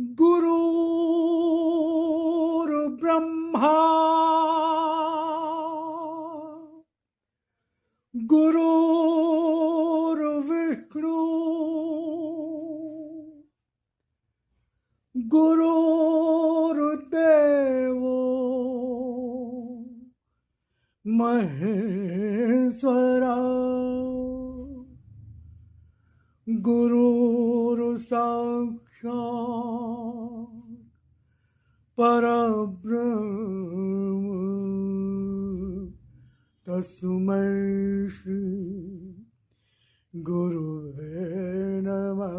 गुरुर्ब्रह्मा गुरुर्विष्णु गुरुर्देवो महेश्वरा गुरुर्साक्षात् परब्रह्म तस्मै श्री गुरुवे नमः।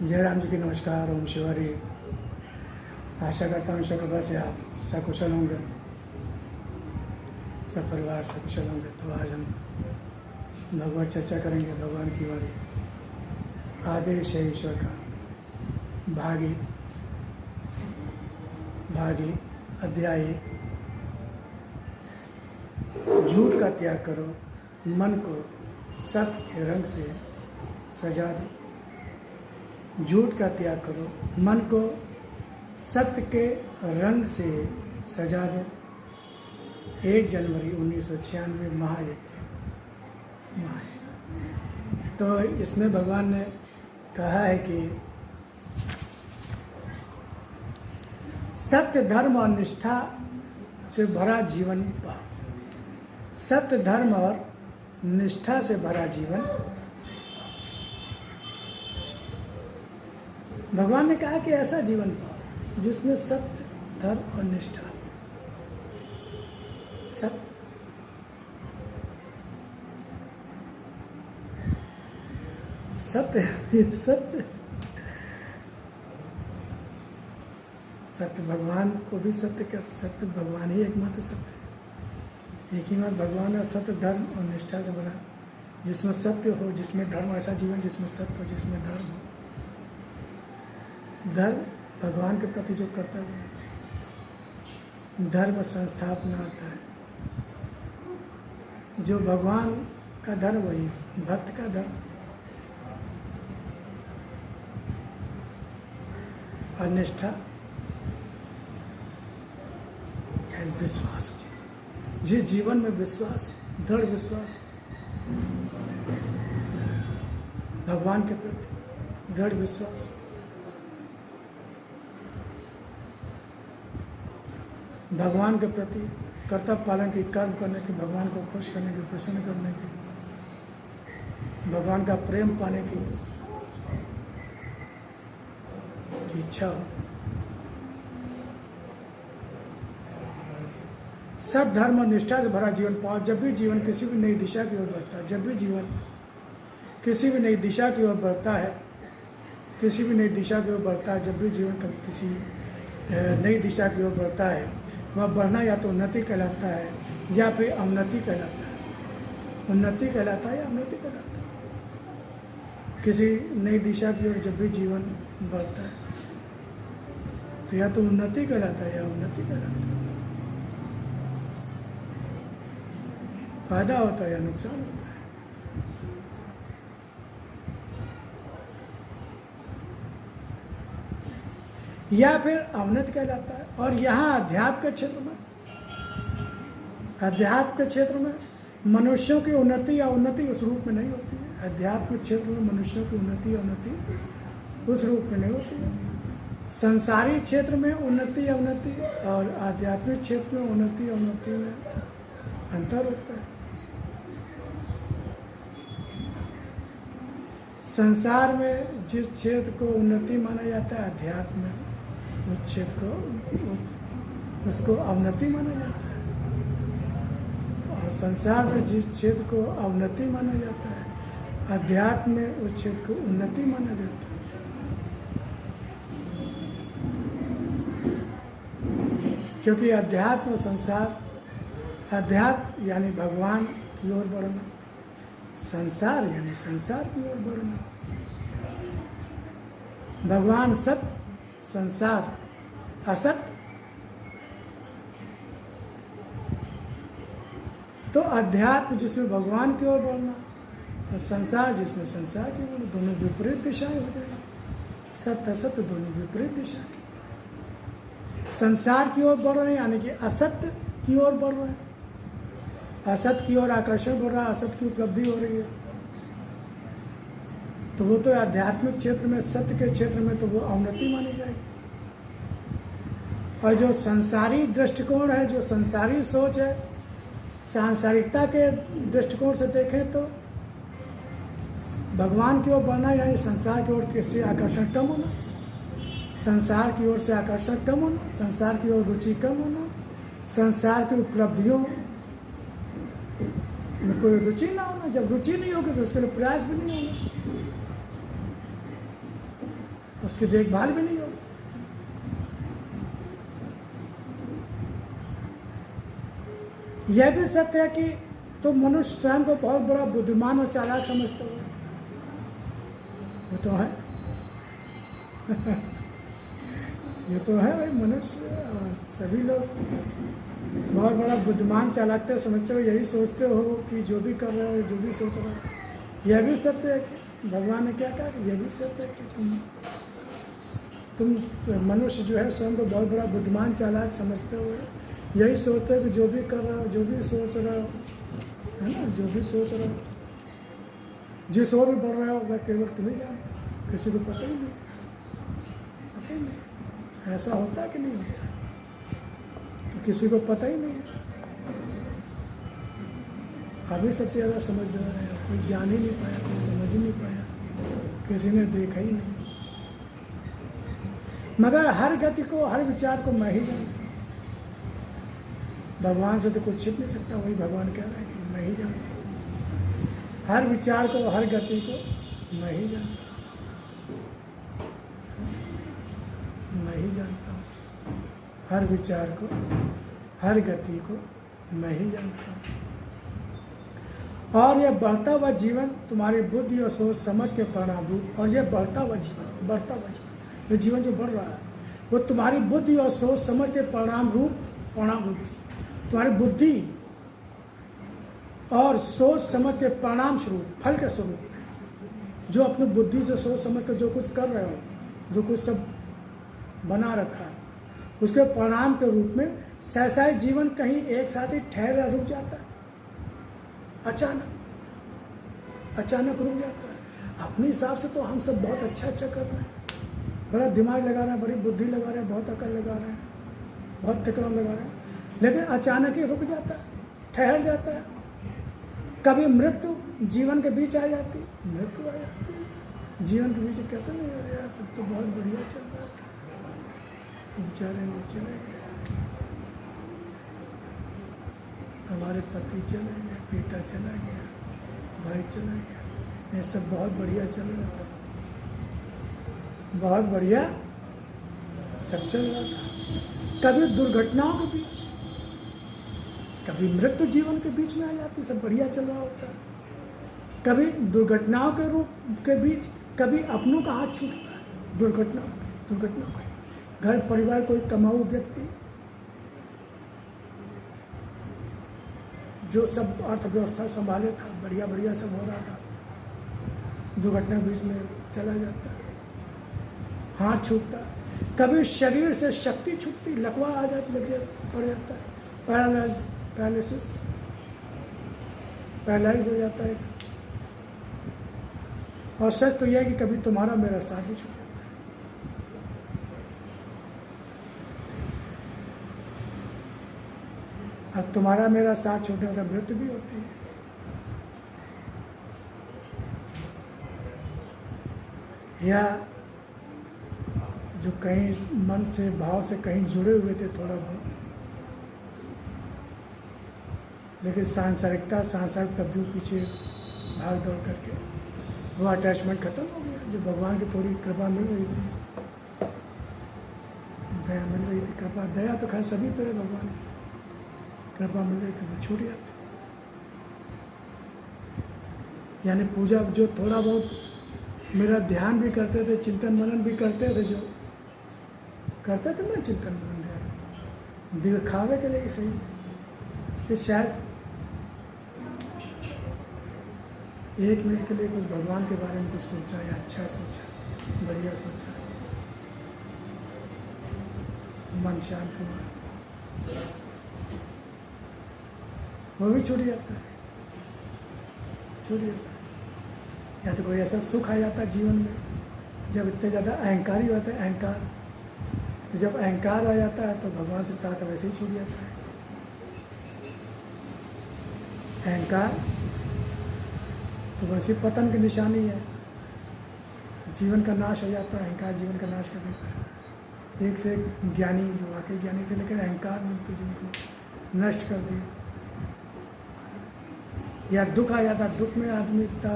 जय राम जी की नमस्कार। ओम शिवारी। आशा करता हूँ ईश्वर कृपा से आप सकुशल होंगे, सब परिवार सकुशल होंगे। तो आज हम भगवत चर्चा करेंगे। भगवान की वाणी आदेश है ईश्वर का। भागी अध्याय। झूठ का त्याग करो, मन को सत्य के रंग से सजा दो। झूठ का त्याग करो, मन को सत्य के रंग से सजा दो। 1 जनवरी 1996 महायज्ञ। तो इसमें भगवान ने कहा है कि सत्य धर्म और निष्ठा से भरा जीवन पाओ। सत्य धर्म और निष्ठा से भरा जीवन। भगवान ने कहा कि ऐसा जीवन पाओ जिसमें सत्य धर्म और निष्ठा। सत्य भगवान को भी सत्य कहते। सत्य भगवान ही एकमात्र सत्य है। एक ही बात भगवान और सत्य धर्म और निष्ठा से भरा, जिसमें सत्य हो, जिसमें धर्म। ऐसा जीवन जिसमें सत्य हो, जिसमें धर्म हो। धर्म भगवान के प्रति जो कर्तव्य है, धर्म संस्थापना अर्थ है। जो भगवान का धर्म वही भक्त का धर्म। और निष्ठा यानी विश्वास। जिस जीवन में विश्वास, दृढ़ विश्वास भगवान के प्रति, दृढ़ विश्वास, भगवान के प्रति कर्तव्य पालन की, कर्म करने की, भगवान को खुश करने की, प्रसन्न करने की, भगवान का प्रेम पाने की इच्छा हो। सब धर्म और निष्ठा से भरा जीवन पाओ। जब भी जीवन किसी भी नई दिशा की ओर बढ़ता है, जब भी जीवन किसी भी नई दिशा की ओर बढ़ता है, किसी भी नई दिशा की ओर बढ़ता है, जब भी जीवन किसी नई दिशा की ओर बढ़ता है, वह बढ़ना या तो उन्नति कहलाता है या फिर अवनति कहलाता है। उन्नति कहलाता है या अवनति कहलाता है। किसी नई दिशा की ओर जब भी जीवन बढ़ता है तो या तो उन्नति कहलाता है या अवनति कहलाता है। फायदा होता है या नुकसान होता है। या फिर अवनति कहलाता है। और यहाँ अध्यात्म के क्षेत्र में मनुष्यों की उन्नति या उन्नति उस रूप में नहीं होती है। अध्यात्म क्षेत्र में मनुष्यों की उन्नति या उन्नति उस रूप में नहीं होती है। संसारी क्षेत्र में उन्नति या उन्नति और आध्यात्मिक क्षेत्र में उन्नति या उन्नति में अंतर होता है। संसार में जिस क्षेत्र को उन्नति माना जाता है, अध्यात्म में उस क्षेत्र को उसको अवनति माना जाता है। और संसार में जिस क्षेत्र को अवनति माना जाता है, अध्यात्म में उस क्षेत्र को उन्नति माना जाता है। क्योंकि अध्यात्म और संसार, अध्यात्म यानी भगवान की ओर बढ़ना, संसार यानी संसार की ओर बढ़ना। भगवान सत्य, संसार असत्य। तो अध्यात्म जिसमें भगवान की ओर बढ़ना और संसार जिसमें संसार की ओर, दोनों विपरीत दिशाएं हो जाएंगी। सत्य असत्य दोनों विपरीत दिशाएं। संसार की ओर बढ़ रहे हैं यानी कि असत्य की ओर बढ़ रहे हैं, असत्य की ओर आकर्षण बढ़ रहा है, असत्य की उपलब्धि हो रही है। तो वो तो आध्यात्मिक क्षेत्र में, सत्य के क्षेत्र में तो वो अवनति मानी जाएगी। और जो संसारी दृष्टिकोण है, जो संसारी सोच है, सांसारिकता के दृष्टिकोण से देखें तो भगवान की ओर बढ़ना यानी संसार की ओर से आकर्षण कम होना, संसार की ओर से आकर्षण कम होना, संसार की ओर रुचि कम होना, संसार की उपलब्धियों में कोई रुचि ना होना। जब रुचि नहीं होगी तो उसके लिए प्रयास भी नहीं होगा, उसकी देखभाल भी नहीं होगी। यह भी सत्य है कि तो मनुष्य स्वयं को बहुत बड़ा बुद्धिमान और चालाक समझते हुए, वो तो है ये तो है भाई, मनुष्य सभी लोग बहुत बड़ा बुद्धिमान चालाकता समझते हो, यही सोचते हो कि जो भी कर रहे हो, जो भी सोच रहे हो। यह भी सत्य है कि भगवान ने क्या कहा कि यह भी सत्य है कि तुम मनुष्य जो है स्वयं को बहुत बड़ा बुद्धिमान चालाक समझते हुए यही सोचते हो कि जो भी कर रहे हो, जो भी सोच रहे हो, है ना, जो भी सोच रहे हो, जिस ओर भी बढ़ रहे हो वह केवल तुम्हें जानते हो, किसी को पता ही नहीं, पता ही नहीं। ऐसा होता है कि नहीं होता कि किसी को पता ही नहीं है। अभी सबसे ज़्यादा समझदार है, कोई जान ही नहीं पाया, कोई समझ ही नहीं पाया, किसी ने देखा ही नहीं। मगर हर गति को, हर विचार को मैं ही जानता हूँ। भगवान से तो कुछ छिप नहीं सकता, वही भगवान कह रहा है कि मैं ही जानता हूँ। हर विचार को, हर गति को मैं ही जानता हूँ, मैं ही जानता हूँ। हर विचार को, हर गति को मैं ही जानता हूँ। और यह बढ़ता हुआ जीवन तुम्हारी बुद्धि और सोच समझ के परिणाम रूप, और यह बढ़ता हुआ जीवन, ये जीवन जो बढ़ रहा है वो तुम्हारी बुद्धि और सोच समझ के परिणाम रूप तुम्हारी बुद्धि और सोच समझ के परिणाम स्वरूप, फल के स्वरूप, जो अपनी बुद्धि से सोच समझ कर जो कुछ कर रहे हो, जो कुछ सब बना रखा है, उसके परिणाम के रूप में सहसा जीवन कहीं एक साथ ही ठहर रुक जाता है। अचानक रुक जाता है। अपने हिसाब से तो हम सब बहुत अच्छा कर रहे हैं, बड़ा दिमाग लगा रहे हैं, बड़ी बुद्धि लगा रहे हैं, बहुत अकल लगा रहे हैं, बहुत तिकड़म लगा रहे हैं, लेकिन अचानक ही रुक जाता है, ठहर जाता है। कभी मृत्यु जीवन के बीच आ जाती, मृत्यु आ जाती है जीवन के बीच। कहते नहीं यार सब तो बहुत बढ़िया चल रहा था, बेचारे लोग चले गए, हमारे पति चले गए, बेटा चला गया, भाई चला गया, ये सब बहुत बढ़िया चल रहा था, बहुत बढ़िया सब चल रहा था। कभी दुर्घटनाओं के बीच, कभी मृत्यु जीवन के बीच में आ जाती, सब बढ़िया चल रहा होता है। कभी दुर्घटनाओं के रूप के बीच, कभी अपनों का हाथ छूटता है दुर्घटनाओं का। घर परिवार कोई कमाऊ व्यक्ति जो सब अर्थव्यवस्था संभाले था, बढ़िया सब हो रहा था, दुर्घटना बीच में चला जाता है, हाथ छूटता है। कभी शरीर से शक्ति छूटती, लकवा आ जाती, पड़ जाता है, पैरालाइज हो जाता है। और सच तो यह है कि कभी तुम्हारा मेरा साथ भी छूट जाता है। अब तुम्हारा मेरा साथ छूटने का मृत्यु भी होती है। या जो कहीं मन से, भाव से कहीं जुड़े हुए थे थोड़ा बहुत, लेकिन सांसारिक उपलब्धियों पीछे भाग दौड़ करके वो अटैचमेंट खत्म हो गया। जो भगवान की थोड़ी कृपा मिल रही थी, दया मिल रही थी, कृपा दया तो खैर सभी पे है भगवान की, कृपा मिले तो वो छूट जाते। यानी पूजा जो थोड़ा बहुत मेरा ध्यान भी करते थे, चिंतन मनन भी करते थे, जो करते थे ना चिंतन मनन ध्यान, दिखावे के लिए सही कि शायद 1 मिनट के लिए कुछ भगवान के बारे में कुछ सोचा या अच्छा सोचा, बढ़िया सोचा, मन शांत हुआ, वो भी छूट जाता है, छूट जाता है। या तो कोई ऐसा सुख आ जाता है जीवन में, जब इतने ज़्यादा अहंकारी होता है, अहंकार, जब अहंकार आ जाता है तो भगवान से साथ वैसे ही छूट जाता है। अहंकार तो वैसे पतन की निशानी है, जीवन का नाश हो जाता है, अहंकार जीवन का नाश कर देता है। एक से एक ज्ञानी जो वाकई ज्ञानी थे, लेकिन अहंकार ने उनके जीवन को नष्ट कर दिया। या दुख आ जाता है, दुख में आदमी इतना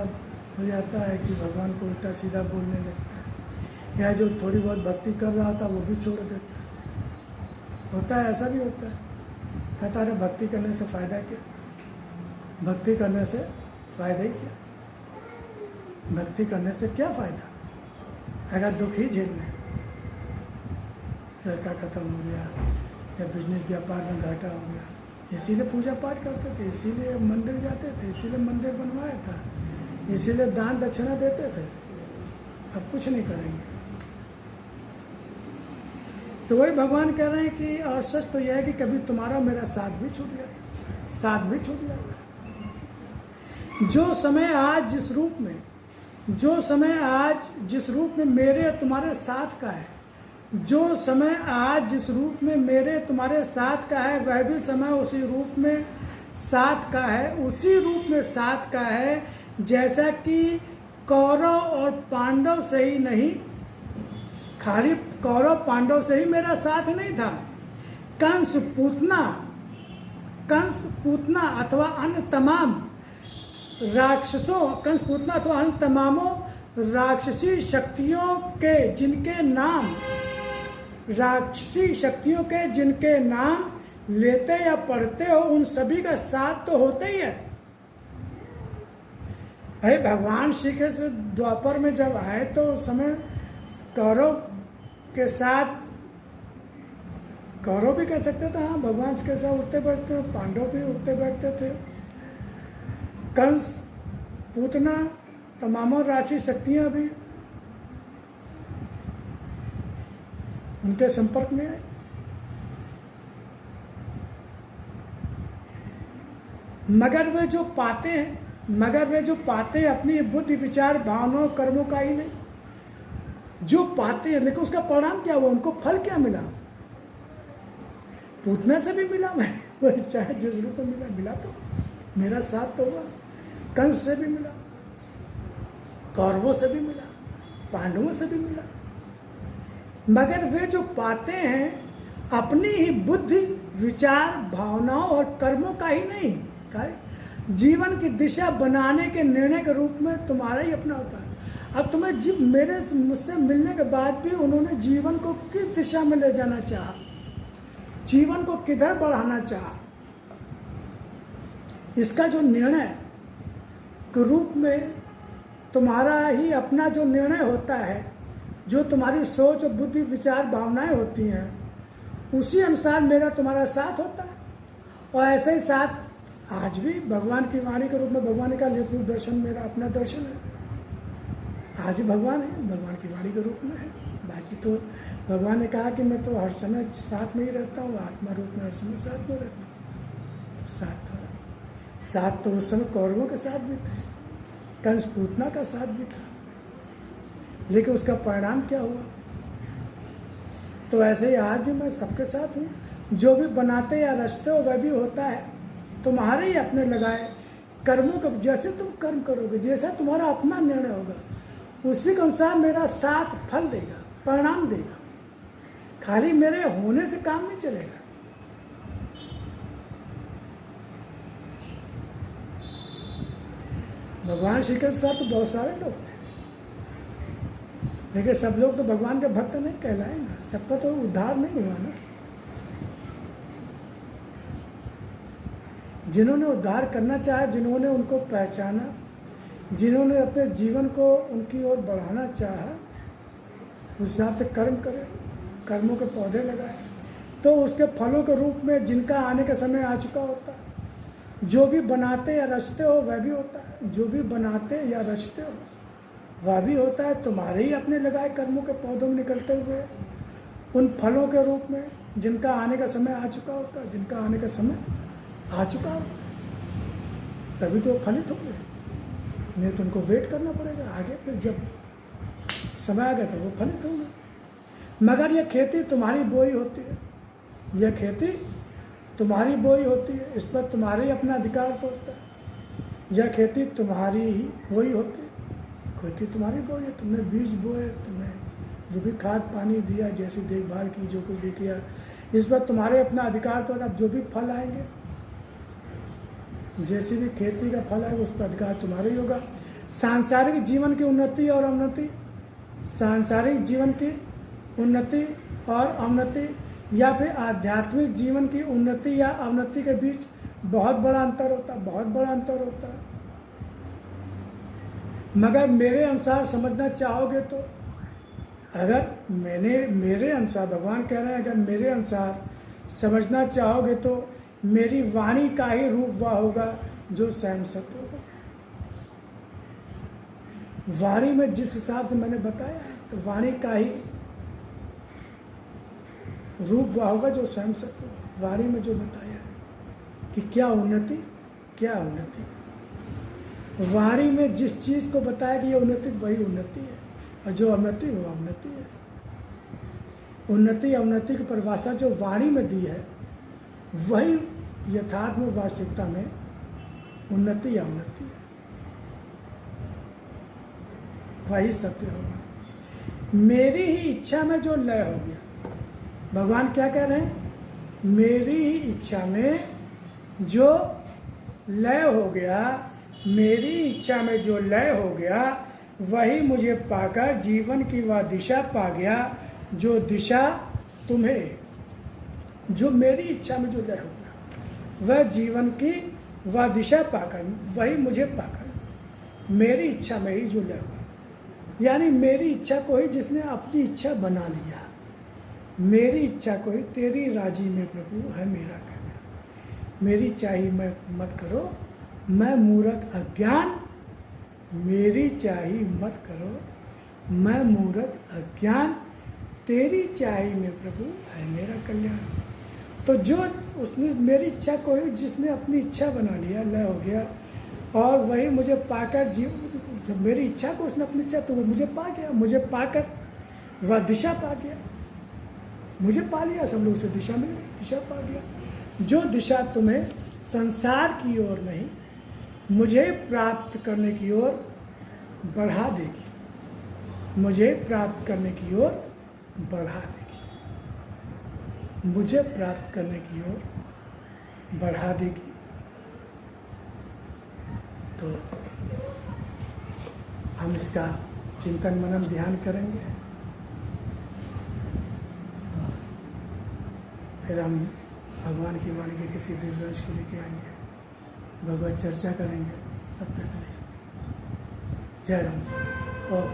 हो जाता है कि भगवान को उल्टा सीधा बोलने लगता है, या जो थोड़ी बहुत भक्ति कर रहा था वो भी छोड़ देता है। होता है, ऐसा भी होता है, कहता है भक्ति करने से फ़ायदा क्या, भक्ति करने से फ़ायदा ही क्या, भक्ति करने से क्या फ़ायदा अगर दुख ही झेलना है। लड़का खत्म हो गया या बिजनेस व्यापार में घाटा हो गया, इसीलिए पूजा पाठ करते थे, इसीलिए मंदिर जाते थे, इसीलिए मंदिर बनवाया था, इसीलिए दान दक्षिणा देते थे। अब कुछ नहीं करेंगे। तो वही भगवान कह रहे हैं कि और सच तो यह है कि कभी तुम्हारा मेरा साथ भी छूट जाता है, साथ भी छूट जाता है। जो समय आज जिस रूप में, जो समय आज जिस रूप में मेरे तुम्हारे साथ का है, जो समय आज जिस रूप में मेरे तुम्हारे साथ का है, वह भी समय उसी रूप में साथ का है, उसी रूप में साथ का है जैसा कि कौरव और पांडव से ही नहीं, खाली कौरव पांडव से ही मेरा साथ नहीं था। कंस पूतना अथवा अन्य तमाम राक्षसों, कंस पूतना अथवा अन्य तमामों राक्षसी शक्तियों के जिनके नाम, राक्षसी शक्तियों के जिनके नाम लेते या पढ़ते हो, उन सभी का साथ तो होता ही है। भाई भगवान श्री कृष्ण द्वापर में जब आए तो उस समय कौरव के साथ, कौरव भी कह सकते थे हाँ भगवान के साथ उठते बैठते, पांडव भी उठते बैठते थे, कंस पूतना तमामों राशि शक्तियां भी उनके संपर्क में आए। मगर वे जो पाते हैं अपनी बुद्धि विचार भावनाओं कर्मों का ही नहीं, जो पाते हैं, लेकिन उसका परिणाम क्या हुआ, उनको फल क्या मिला। पूतना से भी मिला, मैं वही चाहे जिस रूप में मिला तो मेरा साथ तो हुआ, कंस से भी मिला, कौरवों से भी मिला, पांडवों से भी मिला। मगर वे जो पाते हैं अपनी ही बुद्धि विचार भावनाओं और कर्मों का ही नहीं, जीवन की दिशा बनाने के निर्णय के रूप में तुम्हारा ही अपना होता है। अब तुम्हें मुझसे मिलने के बाद भी उन्होंने जीवन को किस दिशा में ले जाना चाहा, जीवन को किधर बढ़ाना चाहा, इसका जो निर्णय के रूप में तुम्हारा ही अपना जो निर्णय होता है, जो तुम्हारी सोच और बुद्धि विचार भावनाएं होती हैं, उसी अनुसार मेरा तुम्हारा साथ होता है। और ऐसे ही साथ आज भी भगवान की वाणी के रूप में, भगवान का लिखित रूप दर्शन मेरा अपना दर्शन है। आज भगवान है, भगवान की वाणी के रूप में है। बाकी तो भगवान ने कहा कि मैं तो हर समय साथ में ही रहता हूँ, आत्मा रूप में हर समय साथ में रहता हूँ। तो साथ तो उस समय कौरवों के साथ भी थे, कंस पूतना का साथ भी था, लेकिन उसका परिणाम क्या हुआ। तो ऐसे ही आज भी मैं सबके साथ हूँ। जो भी बनाते या रचते हो वह भी होता है तुम्हारे ही अपने लगाए कर्मों का। जैसे तुम कर्म करोगे, जैसा तुम्हारा अपना निर्णय होगा, उसी के अनुसार मेरा साथ फल देगा, परिणाम देगा। खाली मेरे होने से काम नहीं चलेगा। भगवान श्री कृष्ण साथ तो बहुत सारे लोग थे, लेकिन सब लोग तो भगवान के भक्त नहीं कहलाए ना, सबका तो उद्धार नहीं हुआ ना। जिन्होंने उद्धार करना चाहा, जिन्होंने उनको पहचाना, जिन्होंने अपने जीवन को उनकी ओर बढ़ाना चाहा, उस हिसाब से कर्म करें, कर्मों के पौधे लगाए, तो उसके फलों के रूप में जिनका आने का समय आ चुका होता है। जो भी बनाते या रचते हो वह भी होता है, जो भी बनाते या रचते हो वह भी होता है। तुम्हारे ही अपने लगाए कर्मों के पौधों में निकलते हुए उन फलों के रूप में जिनका आने का समय आ चुका होता है, जिनका आने का समय आ चुका होता है, तभी तो फलित होंगे। नहीं तो उनको वेट करना पड़ेगा आगे, फिर जब समय आ गया तो वो फलित होंगे। मगर यह खेती तुम्हारी बोई होती है, यह खेती तुम्हारी बोई होती है, इस पर तुम्हारे ही अपना अधिकार तो होता है। यह खेती तुम्हारी ही बोई होती है, खेती तुम्हारी बोई है, तुमने बीज बोए, तुमने जो भी खाद पानी दिया, जैसी देखभाल की, जो कुछ भी किया, इस पर तुम्हारे अपना अधिकार तो। अब जो भी फल आएंगे, जैसी भी खेती का फल आएगा, उस पर अधिकार तुम्हारा ही होगा। सांसारिक जीवन की उन्नति और अवनति, सांसारिक जीवन की उन्नति और अवनति या फिर आध्यात्मिक जीवन की उन्नति या अवनति के बीच बहुत बड़ा अंतर होता है, बहुत बड़ा अंतर होता है। मगर मेरे अनुसार समझना चाहोगे तो, अगर मेरे अनुसार, भगवान कह रहे हैं, अगर मेरे अनुसार समझना चाहोगे तो मेरी वाणी का ही रूप वह होगा जो स्वयं सत्य होगा। वाणी में जिस हिसाब से मैंने बताया है, तो वाणी का ही रूप वह होगा जो स्वयं सत्य होगा। वाणी में जो बताया है कि क्या उन्नति, क्या उन्नति, वाणी में जिस चीज़ को बताया कि यह उन्नति, वही उन्नति है, और जो अवनति वो अवनति है। उन्नति अवनति की परिभाषा जो वाणी में दी है, वही यथार्थ में, वास्तविकता में उन्नति या अवनति है, वही सत्य होगा। मेरी ही इच्छा में जो लय हो गया, भगवान क्या कह रहे हैं, मेरी ही इच्छा में जो लय हो गया, मेरी इच्छा में जो लय हो गया, वही मुझे पाकर जीवन की वह दिशा पा गया, जो दिशा तुम्हें, जो मेरी इच्छा में जो लय हो गया, वह जीवन की वह दिशा पाकर, वही मुझे पाकर, मेरी इच्छा में ही जो लय होगा। यानी मेरी इच्छा को ही जिसने अपनी इच्छा बना लिया, मेरी इच्छा को ही, तेरी राजी में प्रभु है मेरा करना, मेरी चाही मत करो, मैं मूर्ख अज्ञान, मेरी चाही मत करो, मैं मूर्ख अज्ञान, तेरी चाही में प्रभु है मेरा कल्याण। तो जो उसने मेरी इच्छा को ही, जिसने अपनी इच्छा बना लिया, लय हो गया, और वही मुझे पाकर जब मेरी इच्छा को उसने अपनी इच्छा, तो वो मुझे पा गया, मुझे पाकर वह दिशा पा गया, मुझे पा लिया, सब लोग से दिशा मिल गई, दिशा पा गया। जो दिशा तुम्हें संसार की ओर नहीं, मुझे प्राप्त करने की ओर बढ़ा देगी, मुझे प्राप्त करने की ओर बढ़ा देगी, मुझे प्राप्त करने की ओर बढ़ा देगी। तो हम इसका चिंतन मनन ध्यान करेंगे, और फिर हम भगवान की वाणी के किसी दिव्य अंश को लेके आएंगे, भगवत चर्चा करेंगे। तब तक के लिए जय राम जी। ओम।